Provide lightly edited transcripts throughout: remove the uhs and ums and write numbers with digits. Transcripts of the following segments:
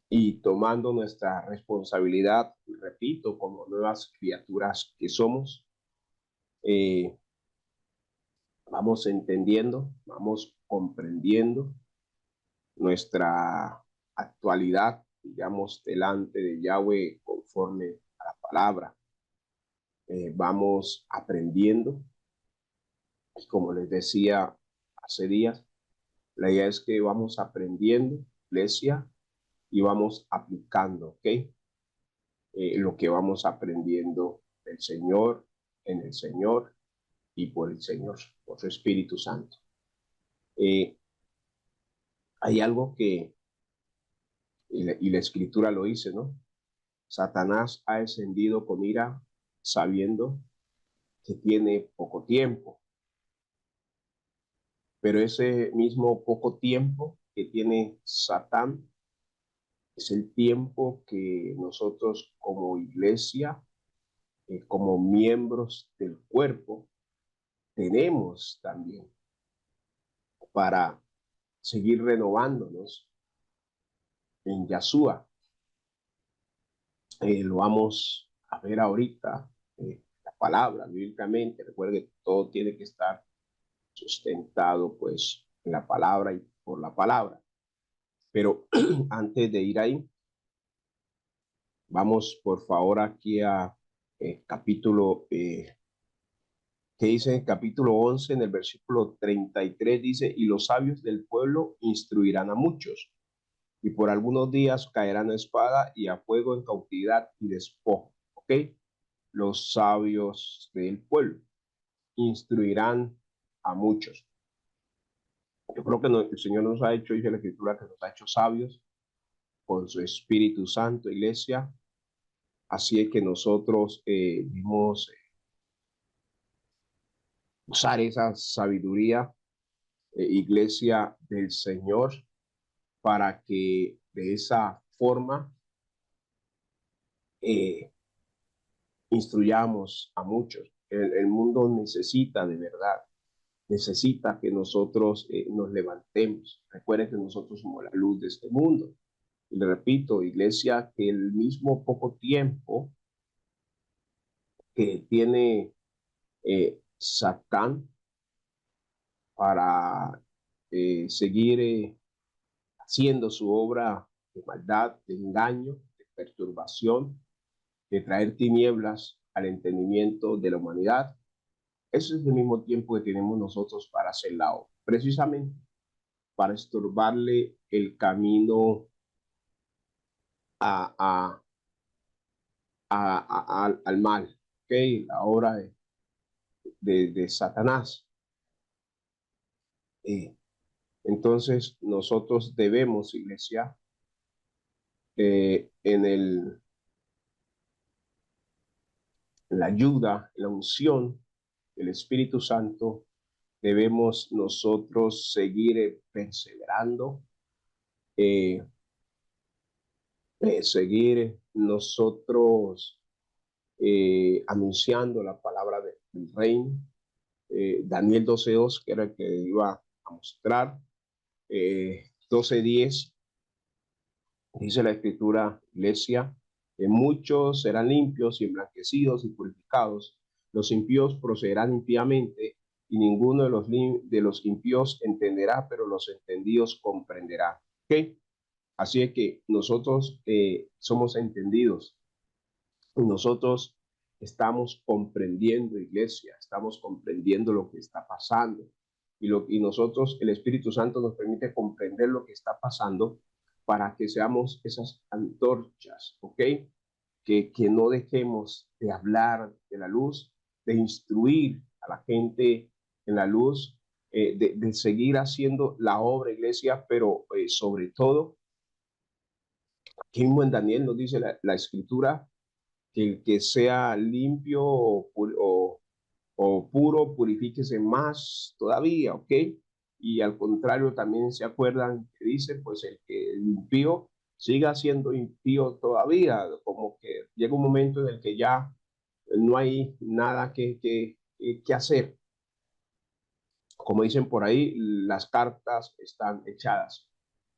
Y tomando nuestra responsabilidad, repito, como nuevas criaturas que somos, vamos entendiendo, vamos comprendiendo nuestra actualidad, digamos, delante de Yahweh conforme a la palabra. Vamos aprendiendo, y como les decía hace días, la idea es que vamos aprendiendo, iglesia, y vamos aplicando, ¿ok? Lo que vamos aprendiendo del Señor, en el Señor y por el Señor, por su Espíritu Santo. Hay algo que, y la Escritura lo dice, ¿no? Satanás ha descendido con ira sabiendo que tiene poco tiempo, pero ese mismo poco tiempo que tiene Satán es el tiempo que nosotros como iglesia, como miembros del cuerpo, tenemos también para seguir renovándonos en Yahshua. Lo vamos a ver ahorita, la palabra, bíblicamente. Recuerde que todo tiene que estar sustentado pues en la palabra y por la palabra. Pero antes de ir ahí, vamos por favor aquí a capítulo, que dice en capítulo 11, en el versículo 33, dice, y los sabios del pueblo instruirán a muchos, y por algunos días caerán a espada y a fuego en cautividad y despojo. ¿Ok? Los sabios del pueblo instruirán a muchos. Yo creo que el Señor nos ha hecho, dice la Escritura, que nos ha hecho sabios con su Espíritu Santo, iglesia. Así es que nosotros debemos usar esa sabiduría, iglesia del Señor, para que de esa forma instruyamos a muchos. El mundo necesita de verdad, necesita que nosotros nos levantemos. Recuerden que nosotros somos la luz de este mundo. Y le repito, iglesia, que el mismo poco tiempo que tiene Satán para seguir haciendo su obra de maldad, de engaño, de perturbación, de traer tinieblas al entendimiento de la humanidad. Ese es el mismo tiempo que tenemos nosotros para hacer la obra, precisamente para estorbarle el camino a, a, al mal, ¿okay? La obra de Satanás. Entonces nosotros debemos, iglesia, en la ayuda, en la unción del Espíritu Santo, debemos nosotros seguir perseverando, eh, seguir nosotros anunciando la palabra del reino. Daniel 12:2, que era el que iba a mostrar, 12:10, dice la Escritura, iglesia, que muchos serán limpios y emblanquecidos y purificados, los impíos procederán impíamente, y ninguno de los impíos entenderá, pero los entendidos comprenderán. ¿Okay? Así es que nosotros somos entendidos, nosotros estamos comprendiendo, iglesia, estamos comprendiendo lo que está pasando. Y nosotros, el Espíritu Santo nos permite comprender lo que está pasando para que seamos esas antorchas, ¿ok? Que no dejemos de hablar de la luz, de instruir a la gente en la luz, de seguir haciendo la obra, iglesia, pero sobre todo, aquí mismo en Daniel nos dice la Escritura, que el que sea limpio o puro, purifíquese más todavía, ¿ok? Y al contrario, también se acuerdan que dice, pues el que impío siga siendo impío todavía, como que llega un momento en el que ya no hay nada que hacer. Como dicen por ahí, las cartas están echadas.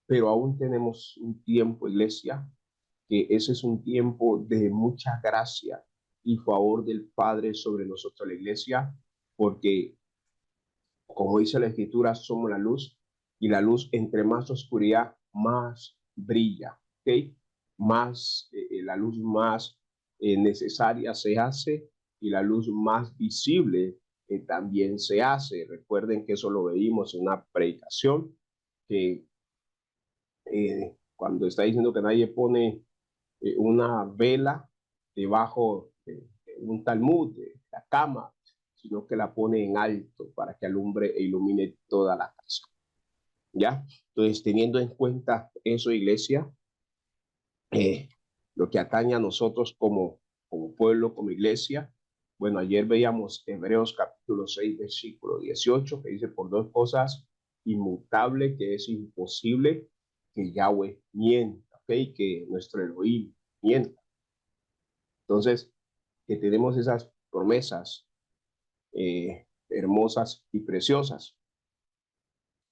pero aún tenemos un tiempo, iglesia, que ese es un tiempo de mucha gracia y favor del Padre sobre nosotros, la iglesia, porque como dice la Escritura, somos la luz y la luz entre más oscuridad, más brilla, ¿ok? Más, la luz más necesaria se hace y la luz más visible también se hace. Recuerden que eso lo veíamos en una predicación, que cuando está diciendo que nadie pone una vela debajo de un talmud, de la cama, sino que la pone en alto para que alumbre e ilumine toda la casa. ¿Ya? Entonces, teniendo en cuenta eso, iglesia, eh, lo que atañe a nosotros como pueblo, como iglesia, bueno, ayer veíamos Hebreos capítulo 6, versículo 18, que dice, por dos cosas inmutables que es imposible que Yahweh mienta, ¿ok? Que nuestro Elohim mienta. Entonces, que tenemos esas promesas hermosas y preciosas.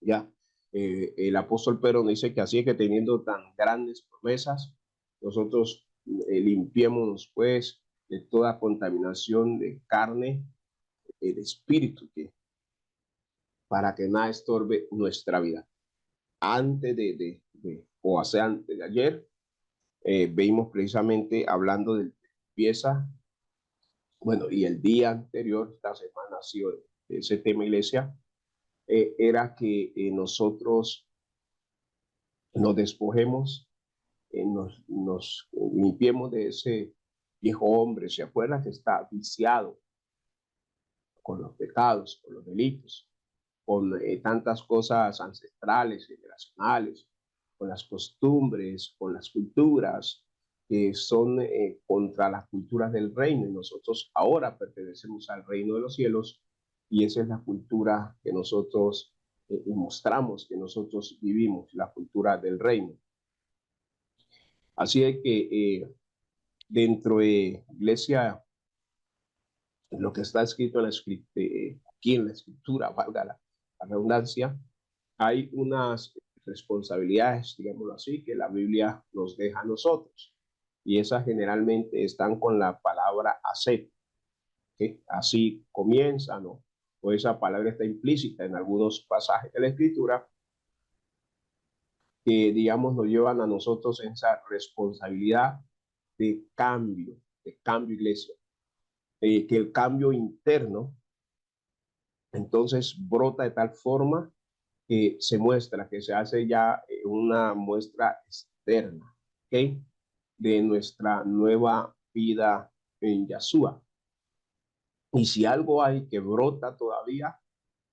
Ya, el apóstol Pedro nos dice que así es que teniendo tan grandes promesas, nosotros limpiémonos pues de toda contaminación de carne, de espíritu, para que nada estorbe nuestra vida. Antes o sea, antes de ayer, veíamos precisamente hablando de limpieza. Bueno, y el día anterior, esta semana ha sido ese tema, iglesia, era que nosotros nos despojemos, nos limpiemos de ese viejo hombre, ¿se acuerda? Que está viciado con los pecados, con los delitos, con tantas cosas ancestrales, generacionales, con las costumbres, con las culturas que son contra las culturas del reino. Y nosotros ahora pertenecemos al reino de los cielos y esa es la cultura que nosotros mostramos, que nosotros vivimos, la cultura del reino. Así es que dentro de iglesia, lo que está escrito en aquí en la escritura, valga la redundancia, hay unas responsabilidades, digámoslo así, que la Biblia nos deja a nosotros. Y esas generalmente están con la palabra hacer, que así comienza, ¿no? O esa palabra está implícita en algunos pasajes de la escritura que, digamos, nos llevan a nosotros en esa responsabilidad de cambio, iglesia. Que el cambio interno entonces brota de tal forma que se muestra, que se hace ya una muestra externa, ¿ok? De nuestra nueva vida en Yahshua. Y si algo hay que brota todavía,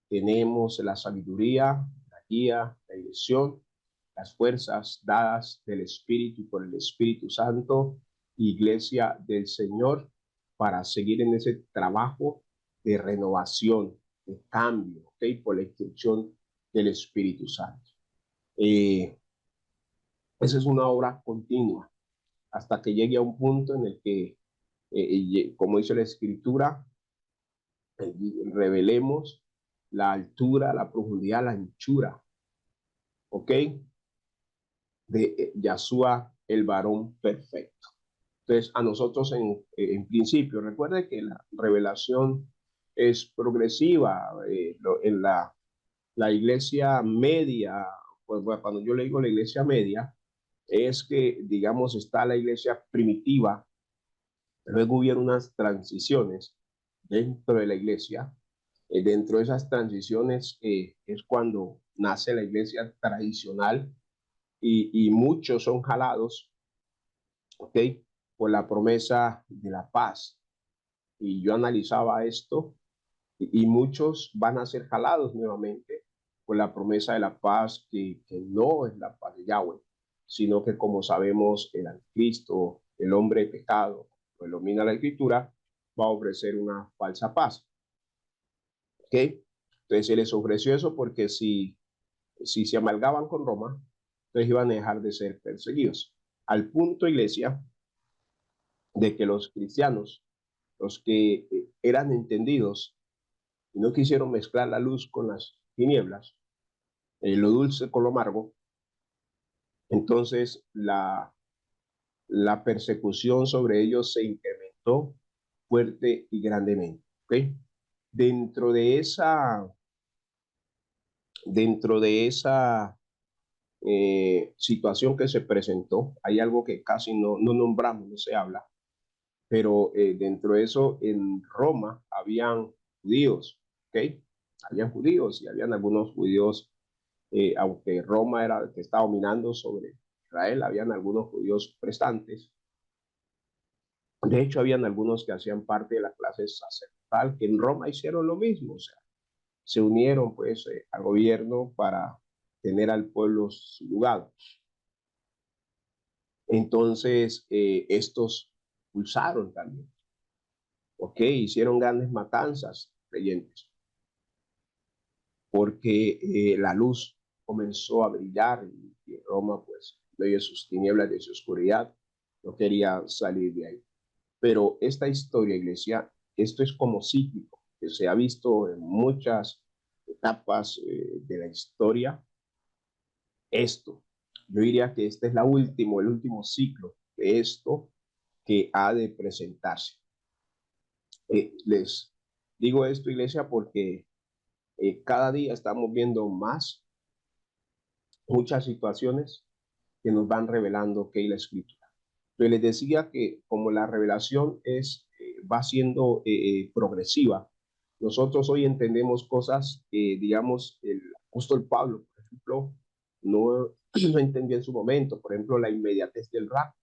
tenemos la sabiduría, la guía, la dirección, las fuerzas dadas del Espíritu por el Espíritu Santo, Iglesia del Señor, para seguir en ese trabajo de renovación, de cambio, ¿ok? Por la instrucción del Espíritu Santo. Esa es una obra continua hasta que llegue a un punto en el que, como dice la Escritura, revelemos la altura, la profundidad, la anchura, ¿ok? De Yahshua, el varón perfecto. Entonces, a nosotros en principio, recuerde que la revelación es progresiva. En la iglesia media, pues bueno, cuando yo le digo la iglesia media, es que, digamos, está la iglesia primitiva, luego hubieron unas transiciones dentro de la iglesia. Dentro de esas transiciones es cuando nace la iglesia tradicional y muchos son jalados, ¿ok? Por la promesa de la paz. Y yo analizaba esto y muchos van a ser jalados nuevamente por la promesa de la paz que no es la paz de Yahweh, sino que como sabemos el anticristo, el hombre de pecado, pues lo mina la escritura, va a ofrecer una falsa paz. ¿Ok? Entonces se les ofreció eso porque si se amalgaban con Roma, entonces iban a dejar de ser perseguidos. Al punto, iglesia, de que los cristianos, los que eran entendidos y no quisieron mezclar la luz con las tinieblas, lo dulce con lo amargo, Entonces la persecución sobre ellos se incrementó fuerte y grandemente. ¿Okay? Dentro de esa, dentro de esa situación que se presentó, hay algo que casi no nombramos, no se habla, pero dentro de eso en Roma habían judíos, ¿ok? Habían judíos y habían algunos judíos, aunque Roma era el que estaba dominando sobre Israel, habían algunos judíos prestantes. De hecho, habían algunos que hacían parte de la clase sacerdotal que en Roma hicieron lo mismo, o sea, se unieron pues al gobierno para tener al pueblo subyugado. Entonces, estos pulsaron también, ¿ok? Hicieron grandes matanzas creyentes, porque la luz comenzó a brillar y Roma, pues, en medio de sus tinieblas, de su oscuridad, no quería salir de ahí. Pero esta historia, iglesia, esto es como cíclico, que se ha visto en muchas etapas de la historia. Esto, yo diría que este es el último ciclo de esto que ha de presentarse. Les digo esto, iglesia, porque cada día estamos viendo muchas situaciones que nos van revelando que hay la escritura. Yo les decía que como la revelación va siendo progresiva, nosotros hoy entendemos cosas que, digamos, el apóstol Pablo, por ejemplo, no, no entendió en su momento, por ejemplo, la inmediatez del rapto,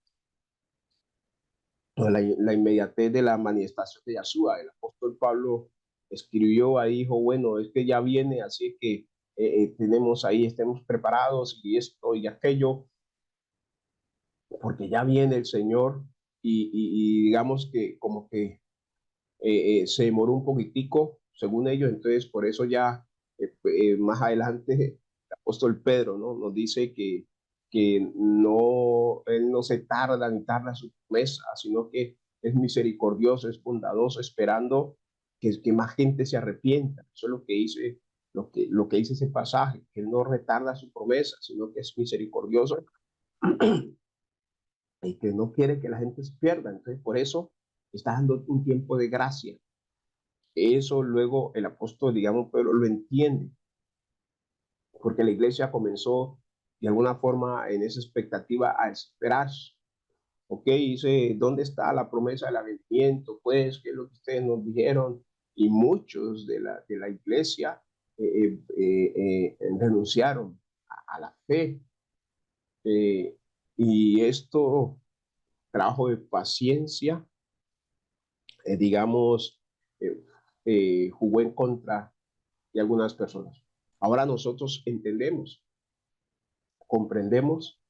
la inmediatez de la manifestación de Yahshua. El apóstol Pablo escribió ahí, dijo, bueno, es que ya viene, así que tenemos ahí, estemos preparados y esto y aquello, porque ya viene el Señor y digamos que como que se demoró un poquitico, según ellos, entonces por eso ya más adelante el apóstol Pedro, ¿no? Nos dice que no, él no se tarda ni tarda su promesa, sino que es misericordioso, es bondadoso, esperando que más gente se arrepienta. Eso es lo que dice, lo que dice ese pasaje, que él no retarda su promesa, sino que es misericordioso y que no quiere que la gente se pierda. Entonces, por eso está dando un tiempo de gracia. Eso luego el apóstol, digamos, Pedro lo entiende, porque la iglesia comenzó de alguna forma en esa expectativa a esperar. Ok, dice, ¿dónde está la promesa del avivamiento? Pues, ¿qué es lo que ustedes nos dijeron? Y muchos de la iglesia renunciaron a la fe. Eh, y esto trabajo de paciencia, digamos, eh, jugó en contra de algunas personas. Ahora nosotros entendemos, comprendemos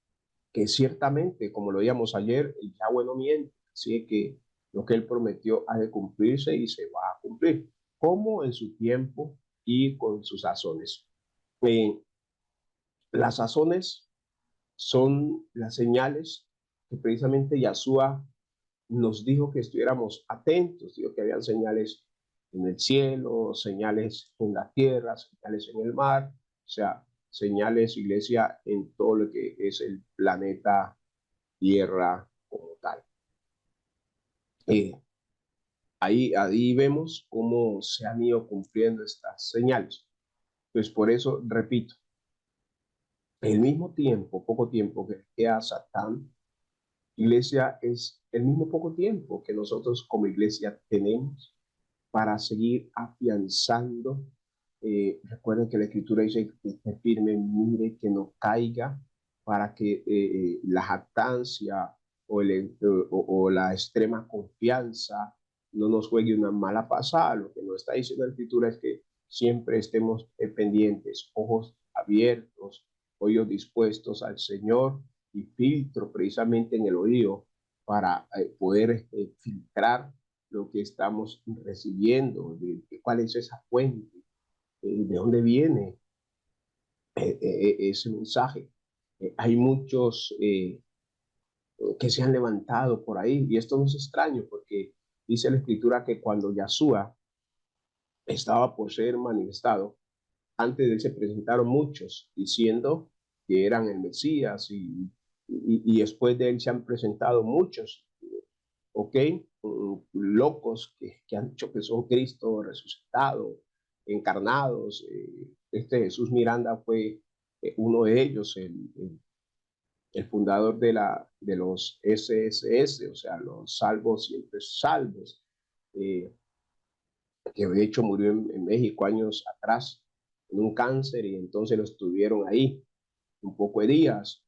que ciertamente, como lo veíamos ayer, el Yahweh no miente, así que lo que él prometió ha de cumplirse y se va a cumplir, como en su tiempo y con sus sazones. Eh, las sazones son las señales que precisamente Yahshua nos dijo que estuviéramos atentos, dijo que habían señales en el cielo, señales en la tierra, señales en el mar, o sea, señales, iglesia, en todo lo que es el planeta Tierra como tal. Eh, ahí vemos cómo se han ido cumpliendo estas señales. Pues por eso, repito, el mismo tiempo, poco tiempo que queda Satán, iglesia, es el mismo poco tiempo que nosotros como iglesia tenemos para seguir afianzando. Recuerden que la escritura dice que esté firme, mire que no caiga, para que la jactancia o la extrema confianza no nos juegue una mala pasada. Lo que nos está diciendo la escritura es que siempre estemos pendientes, ojos abiertos, oídos dispuestos al Señor y filtro precisamente en el oído para poder filtrar lo que estamos recibiendo, de cuál es esa fuente, de dónde viene ese mensaje. Hay muchos que se han levantado por ahí y esto no es extraño porque dice la escritura que cuando Yahshua estaba por ser manifestado, antes de él se presentaron muchos diciendo que eran el Mesías y después de él se han presentado muchos, ¿ok? Locos que han dicho que son Cristo resucitado, encarnados. Este Jesús Miranda fue uno de ellos, el fundador de los SSS, o sea, los salvos siempre salvos, que de hecho murió en México años atrás en un cáncer y entonces lo estuvieron ahí un poco de días.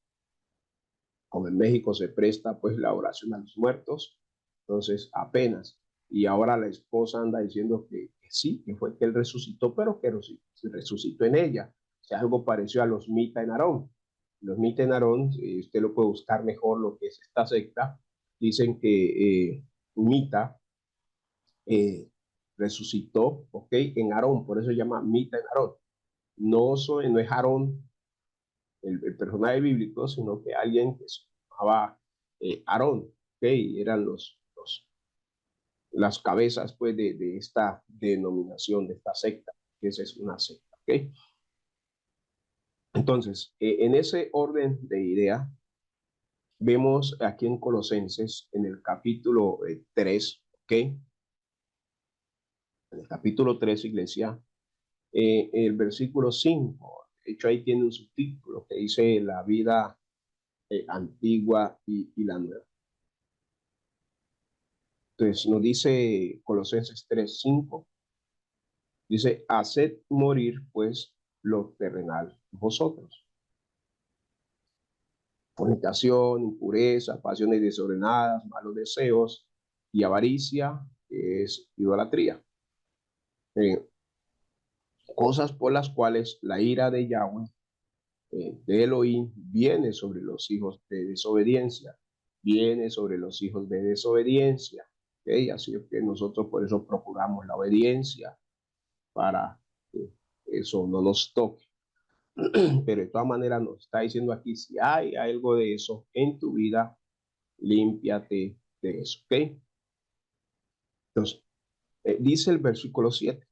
Como en México se presta pues la oración a los muertos, entonces apenas. Y ahora la esposa anda diciendo que sí, que fue que él resucitó, pero que resucitó en ella. O sea, algo pareció a los Mita en Aarón. Los Mita en Aarón, usted lo puede buscar mejor lo que es esta secta, dicen que Mita resucitó, ¿ok? En Aarón, por eso se llama Mita en Aarón. No, no es Aarón el personaje bíblico, sino que alguien que se llamaba Aarón, ¿okay? Eran las cabezas pues, de esta denominación, de esta secta, que esa es una secta. ¿Okay? Entonces, en ese orden de idea, vemos aquí en Colosenses, en el capítulo 3, ¿ok? En el capítulo 3, iglesia, el versículo 5, de hecho ahí tiene un subtítulo que dice la vida antigua y la nueva. Entonces nos dice Colosenses 3:5, dice, haced morir pues lo terrenal vosotros. Fornicación, impureza, pasiones desordenadas, malos deseos y avaricia, que es idolatría. Cosas por las cuales la ira de Yahweh, de Elohim, viene sobre los hijos de desobediencia. Viene sobre los hijos de desobediencia. ¿Okay? Así que nosotros por eso procuramos la obediencia para que eso no nos toque. Pero de todas maneras nos está diciendo aquí, si hay algo de eso en tu vida, límpiate de eso, ¿ok? Entonces, dice el versículo 7,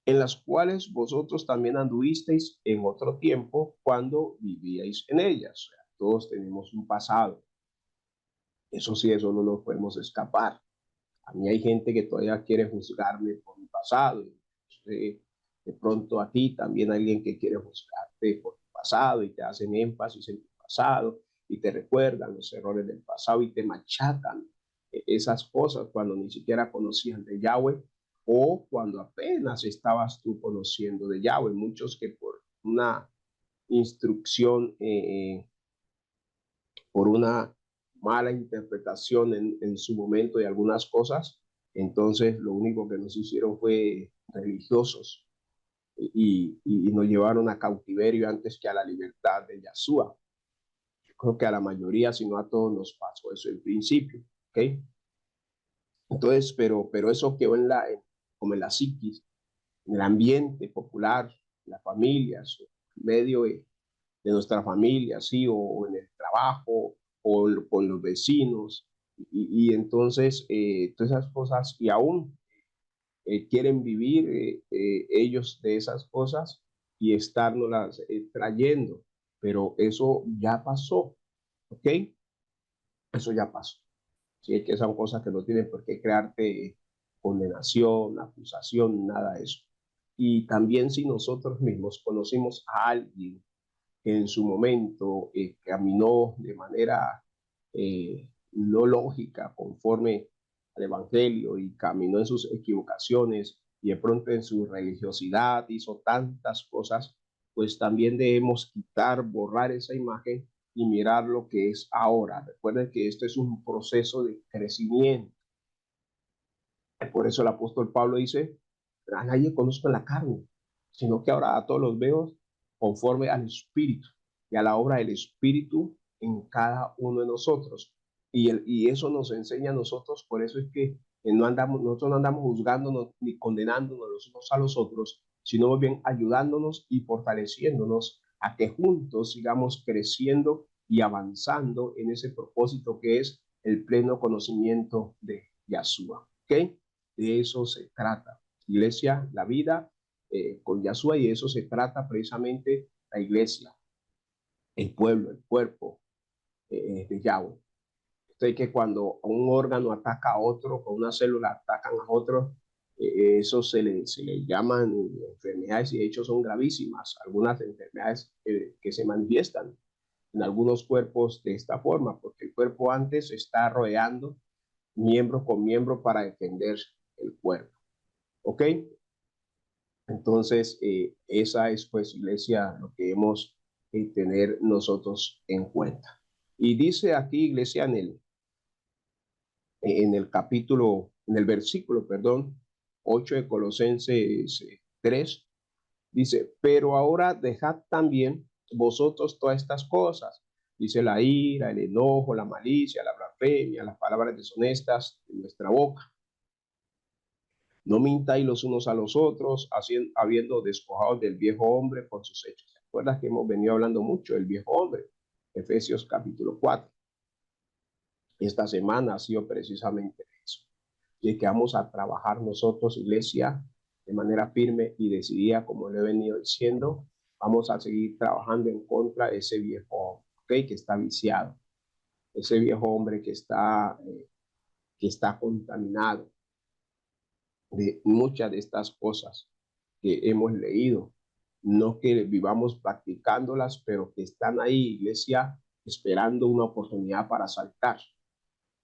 en las cuales vosotros también anduvisteis en otro tiempo cuando vivíais en ellas. O sea, todos tenemos un pasado. Eso sí, eso no nos podemos escapar. A mí hay gente que todavía quiere juzgarme por mi pasado. De pronto a ti también hay alguien que quiere juzgarte por tu pasado y te hacen énfasis en tu pasado y te recuerdan los errores del pasado y te machacan esas cosas cuando ni siquiera conocían de Yahweh o cuando apenas estabas tú conociendo de Yahweh. Muchos que por una instrucción, por una mala interpretación en su momento de algunas cosas, entonces lo único que nos hicieron fue religiosos y nos llevaron a cautiverio antes que a la libertad de Yahshua. Yo creo que a la mayoría, si no a todos, nos pasó eso en principio, ¿ok? Entonces, pero eso quedó como en la psiquis, en el ambiente popular, en las familias, en medio de nuestra familia, ¿sí? O en el trabajo, o con los vecinos, y entonces todas esas cosas, y aún quieren vivir ellos de esas cosas y estarnos trayendo, pero eso ya pasó, ¿ok? Eso ya pasó. Sí, que son cosas que no tienen por qué crearte condenación, acusación, nada de eso. Y también si nosotros mismos conocimos a alguien que en su momento caminó de manera no lógica conforme al Evangelio y caminó en sus equivocaciones y de pronto en su religiosidad hizo tantas cosas, pues también debemos quitar, borrar esa imagen y mirar lo que es ahora. Recuerden que esto es un proceso de crecimiento. Por eso el apóstol Pablo dice, a nadie conozco en la carne, sino que ahora a todos los veo conforme al Espíritu y a la obra del Espíritu en cada uno de nosotros. Y eso nos enseña a nosotros, por eso es que nosotros no andamos juzgándonos ni condenándonos los unos a los otros, sino más bien ayudándonos y fortaleciéndonos a que juntos sigamos creciendo y avanzando en ese propósito que es el pleno conocimiento de Yahshua. ¿Ok? De eso se trata. Iglesia, la vida con Yahshua, y de eso se trata precisamente la iglesia. el pueblo, el cuerpo de Yahweh. Entonces, que cuando un órgano ataca a otro, con una célula atacan a otro, eso se le llaman enfermedades y de hecho son gravísimas. Algunas enfermedades que se manifiestan en algunos cuerpos de esta forma, porque el cuerpo antes está rodeando miembro con miembro para defender el cuerpo. ¿Ok? Entonces, esa es pues, iglesia, lo que debemos tener nosotros en cuenta. Y dice aquí, iglesia, en el capítulo, en el versículo, perdón, 8 de Colosenses 3, dice, pero ahora dejad también vosotros todas estas cosas. Dice la ira, el enojo, la malicia, la blasfemia, las palabras deshonestas de nuestra boca. No mintáis los unos a los otros, habiendo despojado del viejo hombre con sus hechos. ¿Te acuerdas que hemos venido hablando mucho del viejo hombre? Efesios capítulo 4. Esta semana ha sido precisamente eso. Y que vamos a trabajar nosotros, iglesia, de manera firme y decidida, como lo he venido diciendo. Vamos a seguir trabajando en contra de ese viejo hombre, ¿okay? Que está viciado, ese viejo hombre que está contaminado de muchas de estas cosas que hemos leído. No que vivamos practicándolas, pero que están ahí, iglesia, esperando una oportunidad para saltar.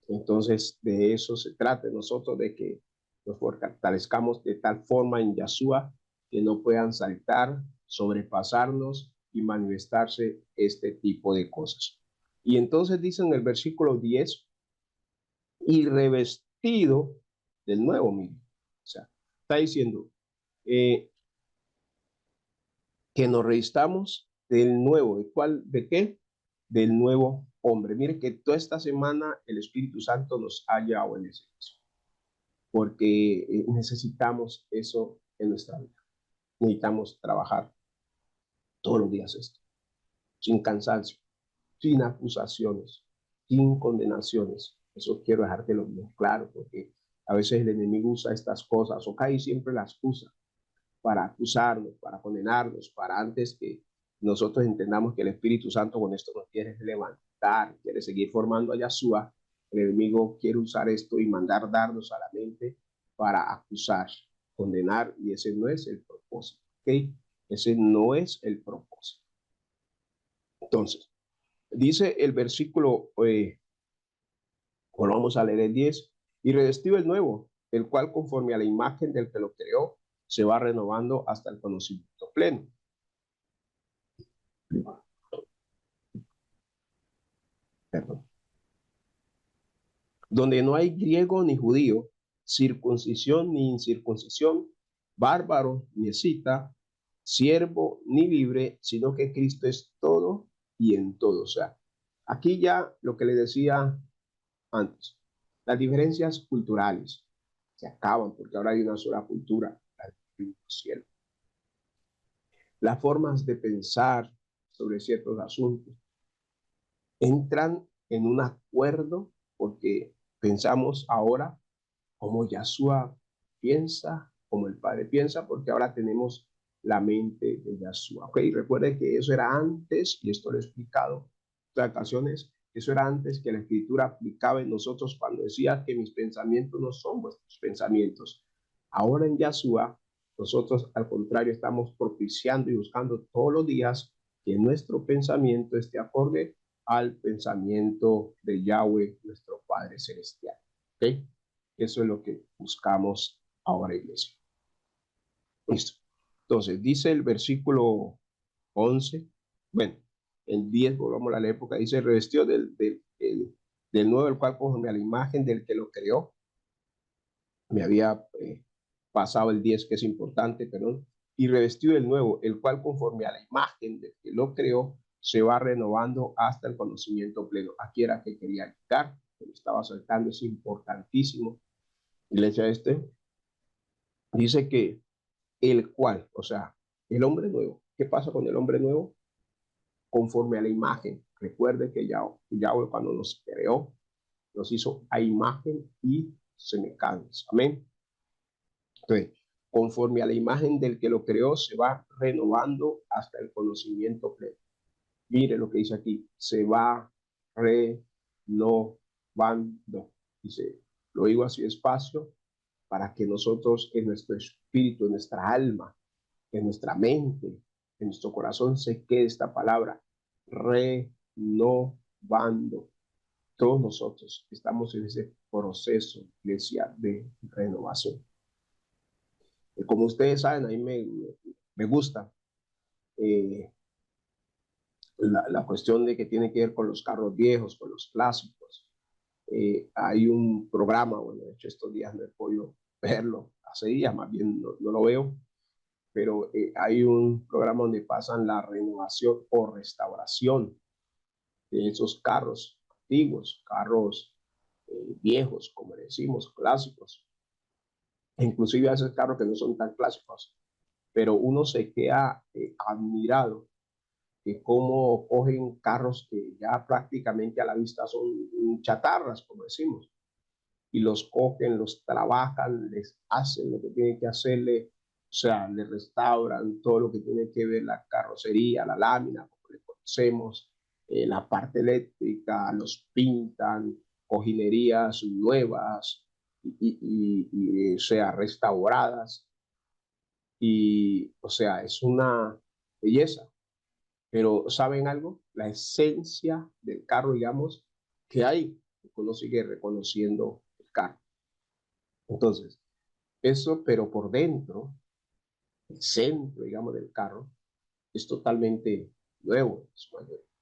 Entonces, de eso se trata nosotros, de que nos fortalezcamos de tal forma en Yahshua que no puedan saltar, sobrepasarnos y manifestarse este tipo de cosas. Y entonces dice en el versículo 10, y revestido del nuevo, mire. O sea, está diciendo que nos revistamos del nuevo. ¿De cuál? ¿De qué? Del nuevo hombre. Mire que toda esta semana el Espíritu Santo nos ha llevado en ese caso, porque necesitamos eso en nuestra vida. Necesitamos trabajar todos los días esto, sin cansancio, sin acusaciones, sin condenaciones. Eso quiero dejártelo bien claro, porque a veces el enemigo usa estas cosas, o casi siempre las usa para acusarnos, para condenarnos, para antes que nosotros entendamos que el Espíritu Santo con esto nos quiere levantar, quiere seguir formando a Yahshua. El enemigo quiere usar esto y mandar dardos a la mente para acusar, condenar, y ese no es el propósito, ¿ok? Ese no es el propósito. Entonces, dice el versículo, vamos a leer el 10, y revestido el nuevo, el cual conforme a la imagen del que lo creó, se va renovando hasta el conocimiento pleno. Perdón. Donde no hay griego ni judío, circuncisión ni incircuncisión, bárbaro ni escita, siervo ni libre, sino que Cristo es todo y en todo. O sea, aquí ya lo que le decía antes, las diferencias culturales se acaban porque ahora hay una sola cultura, la del cielo. Las formas de pensar sobre ciertos asuntos entran en un acuerdo porque pensamos ahora como Yahshua piensa, como el Padre piensa, porque ahora tenemos la mente de Yahshua. Ok, recuerde que eso era antes, y esto lo he explicado en otras ocasiones, eso era antes que la Escritura aplicaba en nosotros cuando decía que mis pensamientos no son vuestros pensamientos. Ahora en Yahshua, nosotros al contrario estamos propiciando y buscando todos los días que nuestro pensamiento esté acorde al pensamiento de Yahweh, nuestro Padre Celestial. ¿Ok? Eso es lo que buscamos ahora, iglesia. Listo. Entonces, dice el versículo 11, bueno, el 10, volvamos a la época, dice, revestió del nuevo, el cual conforme a la imagen del que lo creó. Me había pasado el 10, que es importante, perdón. Y revestió del nuevo, el cual conforme a la imagen del que lo creó, se va renovando hasta el conocimiento pleno. Aquí era que quería quitar, que me estaba saltando, es importantísimo. Iglesia, dice que el cual, o sea, el hombre nuevo. ¿Qué pasa con el hombre nuevo? Conforme a la imagen. Recuerde que Yahweh cuando nos creó, nos hizo a imagen y semejanza. Amén. Entonces, conforme a la imagen del que lo creó, se va renovando hasta el conocimiento pleno. Mire lo que dice aquí, se va renovando. Dice, lo digo así despacio para que nosotros en nuestro espíritu, en nuestra alma, en nuestra mente, en nuestro corazón se quede esta palabra, renovando. Todos nosotros estamos en ese proceso, iglesia, de renovación. Como ustedes saben, a mí me gusta eh, la cuestión de que tiene que ver con los carros viejos, con los clásicos. Hay un programa, bueno, de hecho estos días no he podido verlo, hace días más bien no lo veo, pero hay un programa donde pasan la renovación o restauración de esos carros antiguos, carros viejos, como le decimos, clásicos, e inclusive a esos carros que no son tan clásicos, pero uno se queda admirado de cómo cogen carros que ya prácticamente a la vista son chatarras, como decimos, y los cogen, los trabajan, les hacen lo que tienen que hacerle, o sea, le restauran todo lo que tiene que ver la carrocería, la lámina, como le conocemos, la parte eléctrica, los pintan, cojinerías nuevas o sea, restauradas, y, o sea, es una belleza. Pero ¿saben algo? La esencia del carro, digamos, que hay, uno sigue reconociendo el carro. Entonces, eso, pero por dentro, el centro, digamos, del carro, es totalmente nuevo.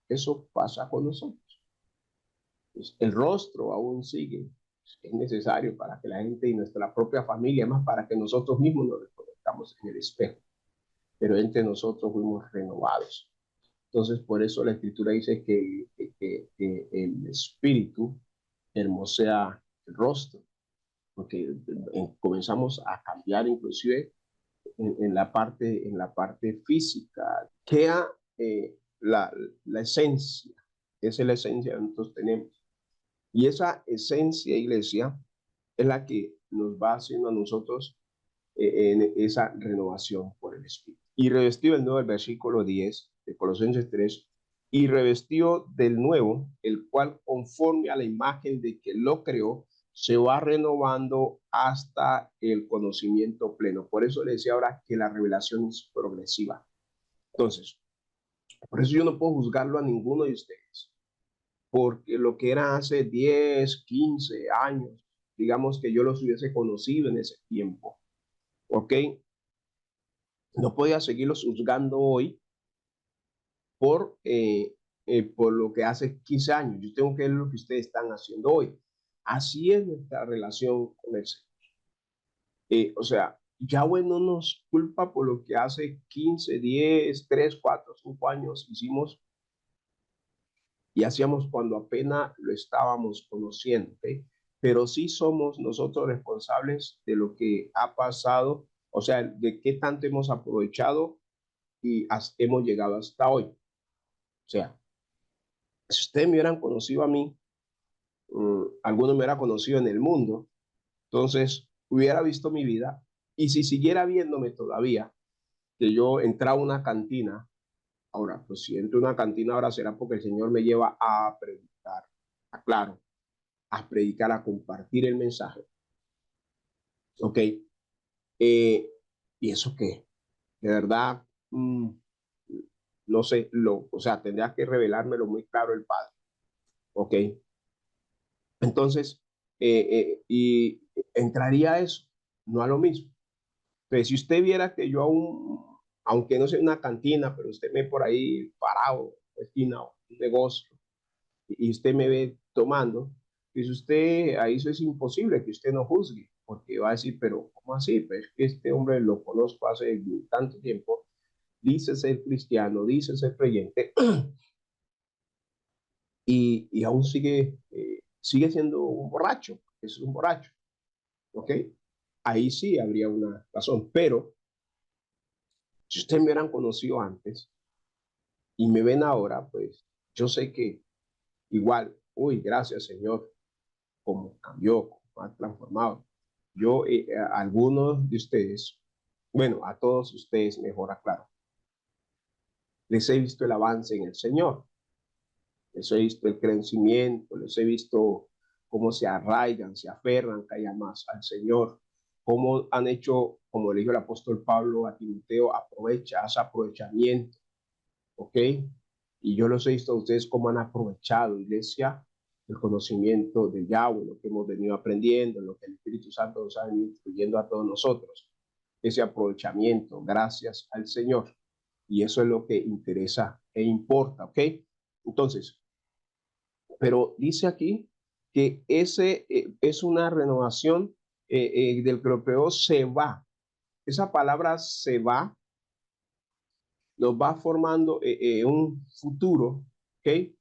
Eso pasa con nosotros. El rostro aún sigue, es necesario para que la gente y nuestra propia familia, más para que nosotros mismos nos reconozcamos en el espejo, pero entre nosotros fuimos renovados. Entonces, por eso la escritura dice que el espíritu hermosea el rostro, porque comenzamos a cambiar inclusive en la parte física. Queda la esencia, esa es la esencia que nosotros tenemos. Y esa esencia, iglesia, es la que nos va haciendo a nosotros en esa renovación por el Espíritu. Y revestido el nuevo, el versículo 10 de Colosenses 3, y revestido del nuevo, el cual conforme a la imagen de que lo creó, se va renovando hasta el conocimiento pleno. Por eso le decía ahora que la revelación es progresiva. Entonces, por eso yo no puedo juzgarlo a ninguno de ustedes, porque lo que era hace 10, 15 años, digamos que yo los hubiese conocido en ese tiempo, ¿ok? No podía seguirlos juzgando hoy por lo que hace 15 años. Yo tengo que ver lo que ustedes están haciendo hoy. Así es nuestra relación con el Señor. O sea, Yahweh no nos culpa por lo que hace 15, 10, 3, 4, 5 años hicimos y hacíamos cuando apenas lo estábamos conociendo, ¿okay? Pero sí somos nosotros responsables de lo que ha pasado, o sea, de qué tanto hemos aprovechado y hemos llegado hasta hoy. O sea, si ustedes me hubieran conocido a mí, alguno me hubiera conocido en el mundo, entonces hubiera visto mi vida y si siguiera viéndome todavía, que yo entraba a una cantina, ahora, pues si entro a una cantina ahora será porque el Señor me lleva a predicar, aclaro, a predicar, a compartir el mensaje, ¿ok? ¿Y eso qué? De verdad, no sé, o sea, tendría que revelármelo muy claro el Padre, ¿ok? Entonces, y entraría a eso, no a lo mismo. Entonces, si usted viera que yo aún, aunque no sea una cantina, pero usted me ve por ahí parado, esquina, un negocio, y usted me ve tomando, pues usted, ahí eso es imposible que usted no juzgue, porque va a decir, pero ¿cómo así? Pues es que este hombre lo conozco hace tanto tiempo, dice ser cristiano, dice ser creyente, y aún sigue siendo un borracho, es un borracho. ¿Ok? Ahí sí habría una razón, pero si ustedes me hubieran conocido antes y me ven ahora, pues yo sé que igual, uy, gracias Señor, como cambió, como ha transformado. Yo, a algunos de ustedes, bueno, a todos ustedes, mejor aclaro, les he visto el avance en el Señor, les he visto el crecimiento, les he visto cómo se arraigan, se aferran cada día más al Señor, cómo han hecho, como le dijo el apóstol Pablo a Timoteo, haz aprovechamiento, ¿ok? Y yo los he visto a ustedes cómo han aprovechado, iglesia, el conocimiento de Yahweh, lo que hemos venido aprendiendo, lo que el Espíritu Santo nos ha venido instruyendo a todos nosotros. Ese aprovechamiento, gracias al Señor. Y eso es lo que interesa e importa, ¿ok? Entonces, pero dice aquí que ese es una renovación del cropeo se va. Esa palabra se va nos va formando un futuro, ¿ok?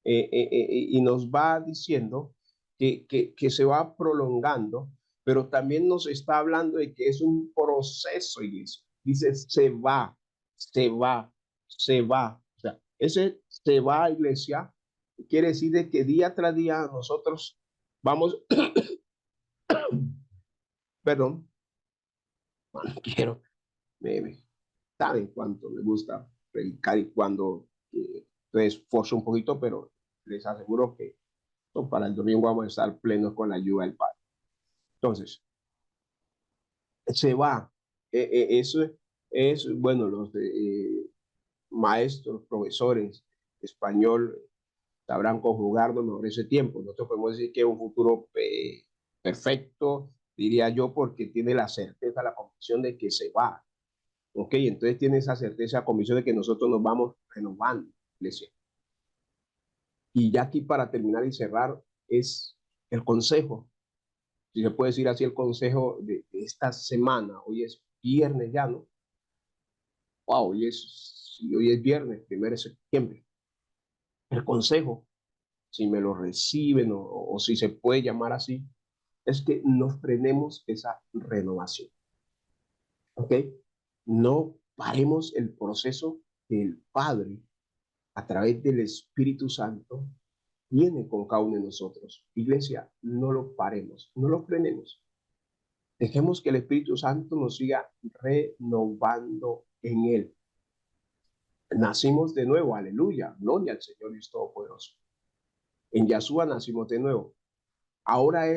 Y nos va diciendo que se va prolongando, pero también nos está hablando de que es un proceso, iglesia. Dice, se va, se va, se va. O sea, ese se va, iglesia, quiere decir de que día tras día nosotros vamos, perdón, bueno, quiero, me saben cuánto me gusta predicar y cuando esfuerzo un poquito, pero les aseguro que para el domingo vamos a estar plenos con la ayuda del Padre. Entonces, se va. Eso es, bueno, los maestros, profesores, español, sabrán conjugarnos mejor ese tiempo. Nosotros podemos decir que es un futuro perfecto, diría yo, porque tiene la certeza, la convicción de que se va. ¿Ok? Entonces tiene esa certeza, la convicción de que nosotros nos vamos renovando, iglesia. Y ya aquí para terminar y cerrar es el consejo, si se puede decir así, el consejo de esta semana. Hoy es viernes ya, ¿no? Wow, hoy es viernes, 1 de septiembre. El consejo, si me lo reciben o si se puede llamar así, es que nos frenemos esa renovación, ¿ok? No paremos el proceso que el Padre, a través del Espíritu Santo, viene con cada uno de nosotros. Iglesia, no lo paremos, no lo frenemos. Dejemos que el Espíritu Santo nos siga renovando en él. Nacimos de nuevo, aleluya, gloria al Señor Dios Todopoderoso. En Yahshua nacimos de nuevo. Ahora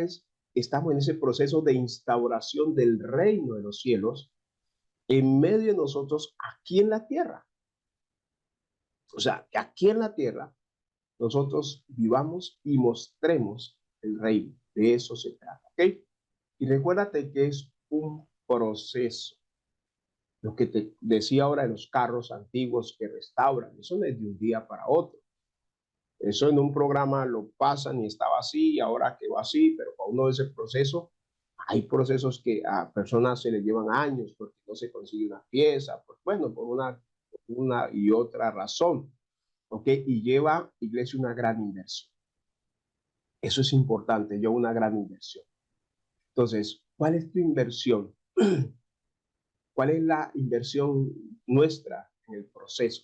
estamos en ese proceso de instauración del reino de los cielos en medio de nosotros aquí en la tierra. O sea, que aquí en la tierra nosotros vivamos y mostremos el reino. De eso se trata, ¿ok? Y recuérdate que es un proceso. Lo que te decía ahora de los carros antiguos que restauran, eso no es de un día para otro. Eso en un programa lo pasan y estaba así, y ahora quedó así, pero para uno de ese proceso, hay procesos que a personas se les llevan años porque no se consigue una pieza, pues bueno, por una y otra razón, ¿ok? Y lleva, iglesia, una gran inversión. Eso es importante, lleva una gran inversión. Entonces, ¿cuál es tu inversión? ¿Cuál es la inversión nuestra en el proceso?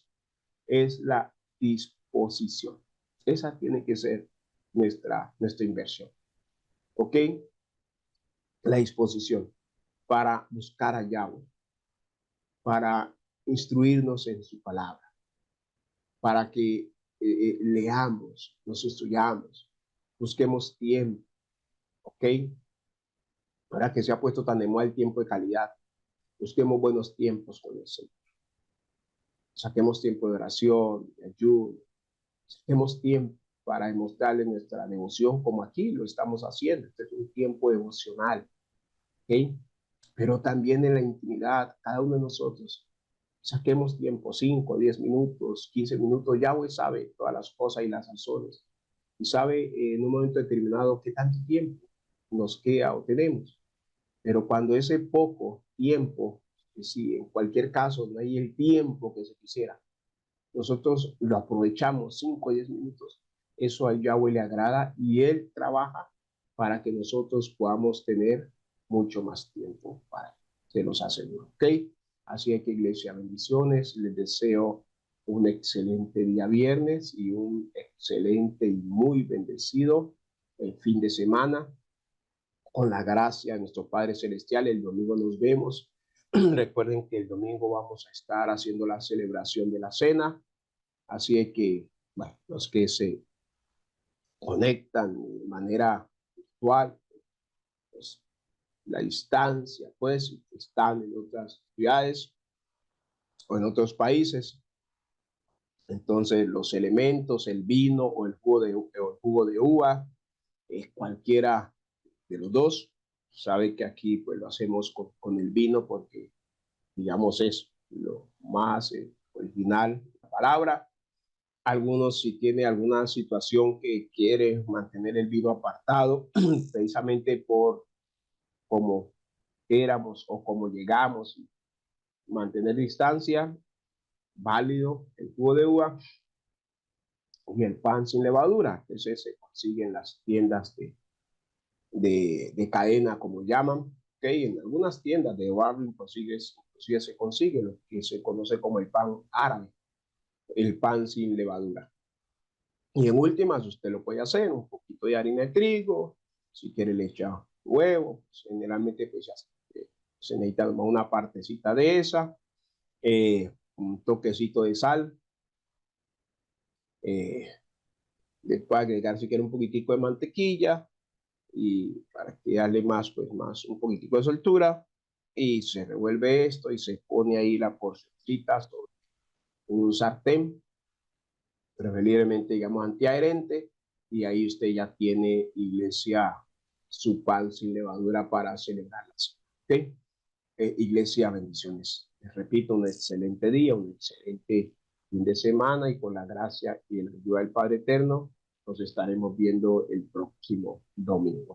Es la disposición. Esa tiene que ser nuestra inversión. ¿Ok? La disposición para buscar a Yahweh, para instruirnos en su palabra, para que leamos, nos instruyamos, busquemos tiempo. ¿Ok? Ahora que se ha puesto tan de moda el tiempo de calidad, busquemos buenos tiempos con el Señor. Saquemos tiempo de oración, de ayuno, saquemos tiempo para demostrarle nuestra devoción como aquí lo estamos haciendo. Este es un tiempo devocional, ¿ok? Pero también en la intimidad, cada uno de nosotros, saquemos tiempo, 5, 10 minutos, 15 minutos. Yahweh sabe todas las cosas y las razones. Y sabe en un momento determinado qué tanto tiempo nos queda o tenemos. Pero cuando ese poco tiempo, si en cualquier caso no hay el tiempo que se quisiera, nosotros lo aprovechamos 5 o 10 minutos, eso a Yahweh le agrada y Él trabaja para que nosotros podamos tener mucho más tiempo para, se los aseguro, ¿ok? Así es que, iglesia, bendiciones, les deseo un excelente día viernes y un excelente y muy bendecido fin de semana con la gracia de nuestro Padre Celestial. El domingo nos vemos Recuerden que el domingo vamos a estar haciendo la celebración de la cena, así es que, bueno, los que se conectan de manera virtual, pues la distancia, pues están en otras ciudades o en otros países. Entonces, los elementos, el vino o el jugo de uva, cualquiera de los dos, sabe que aquí pues lo hacemos con el vino porque, digamos, es lo más original, la palabra. Algunos, si tiene alguna situación que quiere mantener el vino apartado, precisamente por cómo éramos o cómo llegamos, mantener distancia, válido el jugo de uva y el pan sin levadura, que se consigue en las tiendas de cadena, como llaman, ¿okay? En algunas tiendas de barrio inclusive se consigue lo que se conoce como el pan árabe, el pan sin levadura. Y en últimas, usted lo puede hacer, un poquito de harina de trigo, si quiere le echa huevo, pues, generalmente pues ya se necesita una partecita de esa, un toquecito de sal, eh, le puede agregar si quiere un poquitico de mantequilla y para que darle más, pues más un poquitico de soltura y se revuelve esto y se pone ahí la porcioncita sobre un sartén preferiblemente, digamos, antiadherente, y ahí usted ya tiene, iglesia, su pan sin levadura para celebrarlas. ¿Ok? Iglesia, bendiciones. Les repito, un excelente día, un excelente fin de semana y con la gracia y la ayuda del Padre Eterno, nos estaremos viendo el próximo domingo.